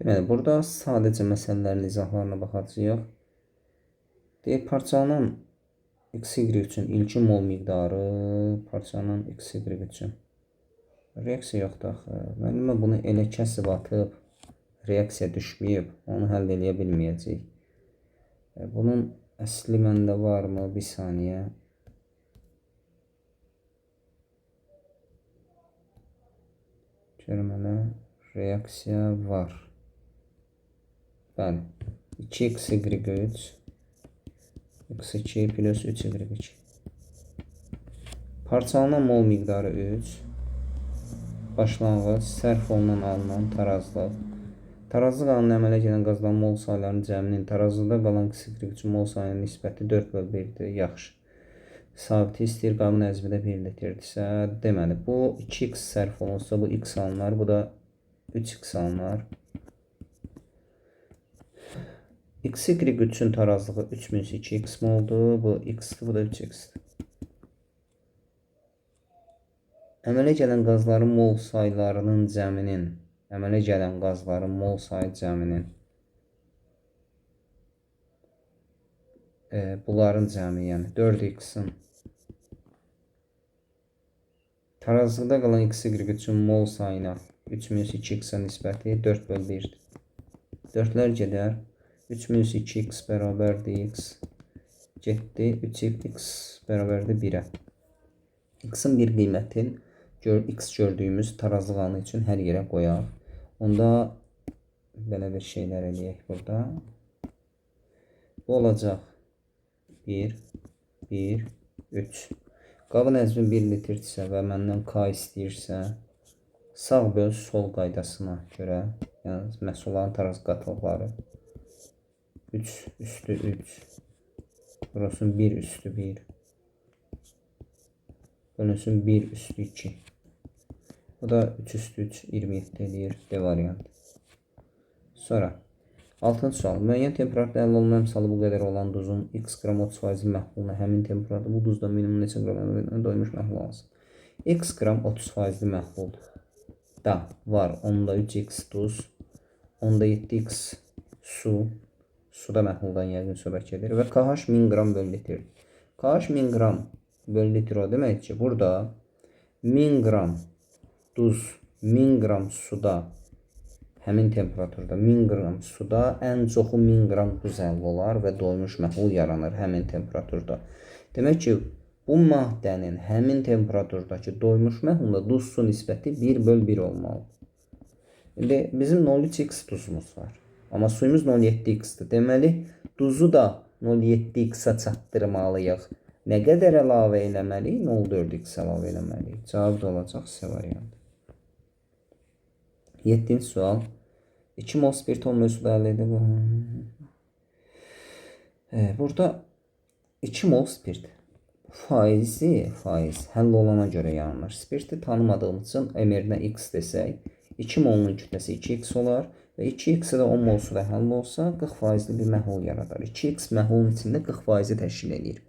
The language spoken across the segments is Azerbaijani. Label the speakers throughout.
Speaker 1: Deməli, burada sadəcə məsələlərin izahlarına baxacağıq. Deyək, parçalanan XY üçün ilkin mol miqdarı parçalanan XY üçün. Reaksiya yoxdur axı. Müəllimə bunu elə kəsib atıb, reaksiya düşməyib, onu həll edə bilməyəcək. Bunun əsli məndə varmı? Bir saniyə. Görüm hələ. Reaksiya var. Bəli. 2xy3 x2 plus 3y2. Parçalanan mol miqdarı 3. Başlanğıc sərf olunan alınan tarazlıq. Tarazlıq qanununa əmələ gələn qazılan mol saylarının cəminin tarazlıqda qalan xy üçün mol sayının nisbəti 4/1-dir. Yaxşı. Sabiti istəyir, qabın həcmi də 1 litrdirsə, deməli, bu 2x sərf olunsa, bu x alınar, bu da 3x alınar. XY üçün tarazlığı 3-2x moldur. Bu x-dir, bu da 3x-dir. Əmələ gələn qazların mol saylarının cəminin, əmələ gələn qazların mol sayı cəminin, bunların cəmi, yəni 4x-in tarazlıqda qalan XY üçün mol sayına 3-2x-a nisbəti 4/1-dir. 4-lər gedər. 3-2x bərabərdir x. Getdi. 3x bərabərdir 1-ə. X-in bir qiymətin x gördüyümüz tarazlıq anı üçün hər yerə qoyaq. Onda belə bir şeylər eləyək burada. Bu olacaq 1, 1, 3. Qabın həcmi 1 litrdirsə və məndən k istəyirsə, sağ böl sol qaydasına görə, yəni məhsulların taraz qatılıqları 3 üstü 3. Burası 1 üstü 1. Bölünsün 1 üstü 2. Bu da 3 üstü 3 27 eləyir. D variantı. Sonra 6-cı sual. Müəyyən temperaturda əldə olunan əmsalı bu qədər olan duzun x qram 30% məhluluna həmin temperaturda bu duzda minimum neçə qram doymuş məhlul alsın. X qram 30% məhluldur. Da var. Onda 3x duz. Onda 7x su. Suda məhluldan yəqin söhbət gedir və KH 1000 qram bölü litrdir. KH 1000 qram bölü litr o demək ki, burada 1000 qram duz, 1000 qram suda, həmin temperaturda 1000 qram suda ən çoxu 1000 qram duz əldə olar və doymuş məhlul yaranır həmin temperaturda. Demək ki, bu maddənin həmin temperaturdakı doymuş məhlulda duz su nisbəti 1/1 olmalıdır. İndi bizim 0,3x duzumuz var. Amma suyumuz 0,7x-dir. Deməli, duzu da 0,7x-a çatdırmalıyıq. Nə qədər əlavə eləməliyik? 0,4x əlavə eləməliyik. Cavab da olacaq C variantı. 7-ci sual. 2 mol spirt 10 mol suda əldə edilir. Burada 2 mol spirt. Faiz həll olana görə yanılır. Spirti tanımadığımız üçün emerinə x desək, 2 molun kütləsi 2x olar və 2x-i də 10 mol suda həll olsa 40%li bir məhlul yaradar. 2x məhlulun içində 40%-i təşkil edir.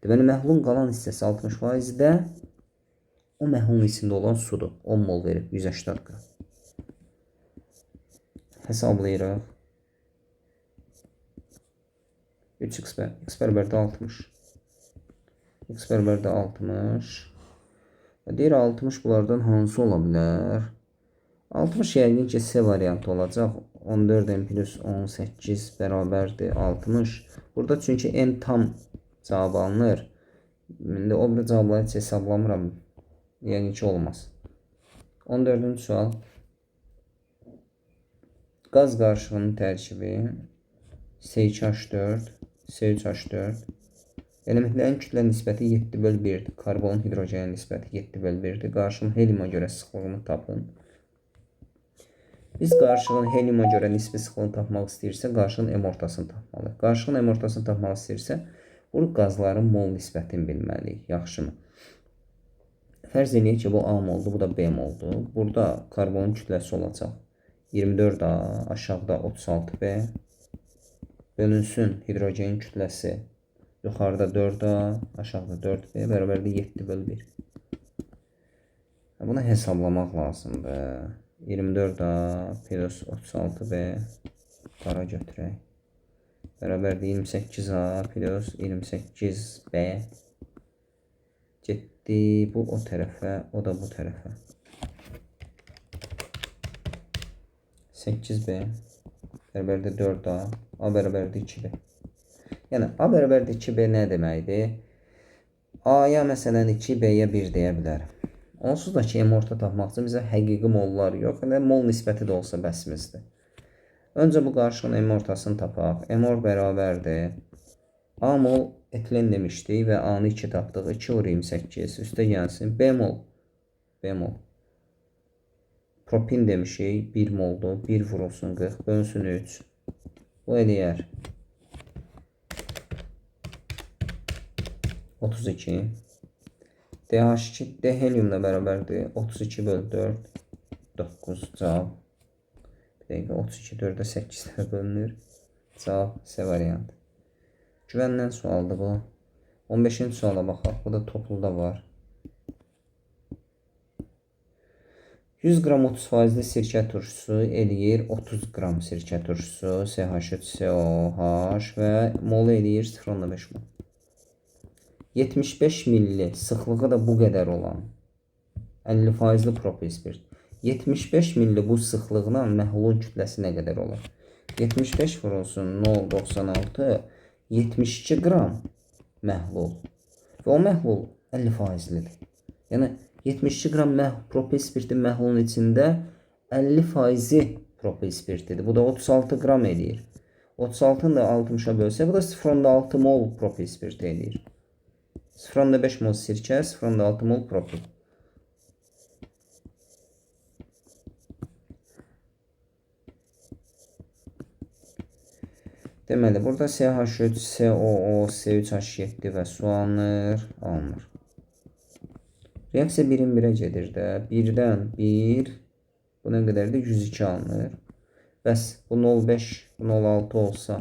Speaker 1: Deməli, məhlulun qalan hissəsi 60%-də o məhlulun içində olan sudur. 10 mol verib 180 qram. Hesablayırıq. 3x bərabərdə 60. X bərabərdə 60. Deyir 60 bunlardan hansı ola bilər? 60 yəqin ki C variantı olacaq. 14n plus 18 bərabərdir 60. Burada çünki n tam cavab alınır. İndi o bir cavabları heç hesablamıram. Yəqin ki olmaz. 14-cü sual. Qaz qarışığının tərkibi C2H4, C3H4. Elementlərin kütlə nisbəti 7/1-dir. Karbon hidrogenin nisbəti 7/1-dir. Qarışığın heliuma görə sıxlığını tapın. Biz qarışığın heliuma görə nisbi sıxlığını tapmaq istəyirsə, qarışığın M ortasını tapmalıyıq. Qarışığın M ortasını tapmaq istəyirsə, bu qazların mol nisbətini bilməliyik. Yaxşımı? Fərz edək ki, bu A moldur, bu da B moldur. Burada karbonun kütləsi olacaq 24A, aşağıda 36B. Bölünsün hidrogenin kütləsi yuxarıda 4A, aşağıda 4B, bərabərdir 7/1. Bunu hesablamaq lazımdır. 24A plus 36B qara götürək. Bərabərdir 28A plus 28B. Getdi bu o tərəfə, o da bu tərəfə. 8B bərabərdir 4A, A bərabərdir 2B. Yəni A bərabərdir 2B nə deməkdir? A-ya məsələn 2, B-yə 1 deyə bilərəm. Onsuz da ki, M orta tapmaq üçün bizə həqiqi mollar yox, elə mol nisbəti də olsa bəsimizdir. Öncə bu qarşının M ortasını tapaq. M or bərabərdir. A mol etilen demişdik və A-nı 2 tapdıq. 2 vur 28, üstə gəlsin. B mol. Propin demişik, 1 moldur. 1 vurulsun 40, bölünsün 3. Bu eləyər 32. DH2 D heliumla bərabərdir. 32 bölü 4 9 cavab. Bir dəqiqə 32 4-ə 8-lə bölünür. Cavab C variantı. Güvəndən sualdır bu. 15-ci suala baxaq. Bu da topluda var. 100 qram 30% sirkə turşusu eləyir 30 qram sirkə turşusu CH3COH və mol eləyir 0,5 mol. 75 milli sıxlığı da bu qədər olan 50%li propil spirt. 75 milli bu sıxlıqla məhlulun kütləsi nə qədər olur? 75 vurulsun 0,96 72 qram məhlul. Və o məhlul 50%lidir. Yəni 72 qram propil spirtin məhlulun içində 50%-i propil spirtidir. Bu da 36 qram eləyir. 36-nı da 60-a bölsə, bu da 0,6 mol propil spirti eləyir. 0,5 mol sirkə, 0,6 mol propil. Deməli, burada CH3, COO, C3H7 və su alınır. Reaksiya 1-in 1-ə gedir də. 1-dən 1, bu nə qədərdir? 102 alınır. Bəs bu 0,5, bu 0,6 olsa,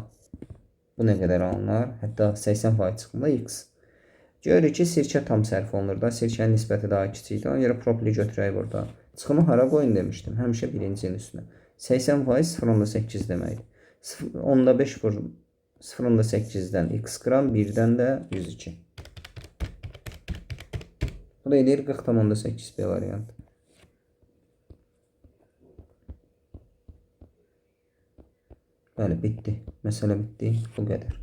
Speaker 1: bu nə qədər alınır? Hətta 80% çıxımda X. Görürük ki, sirkə tam sərf olunur da. Sirkənin nisbəti daha kiçikdir. Ona görə propili götürək burada. Çıxımı hara qoyun demişdim. Həmişə birincinin üstünə. 80% 0,8 deməkdir. 10,5 vur 0,8-dən X qram, 1-dən də 102. Bu da eləyir 40,8B variantı. Bəli, bitdi. Məsələ bitdi. Bu qədər.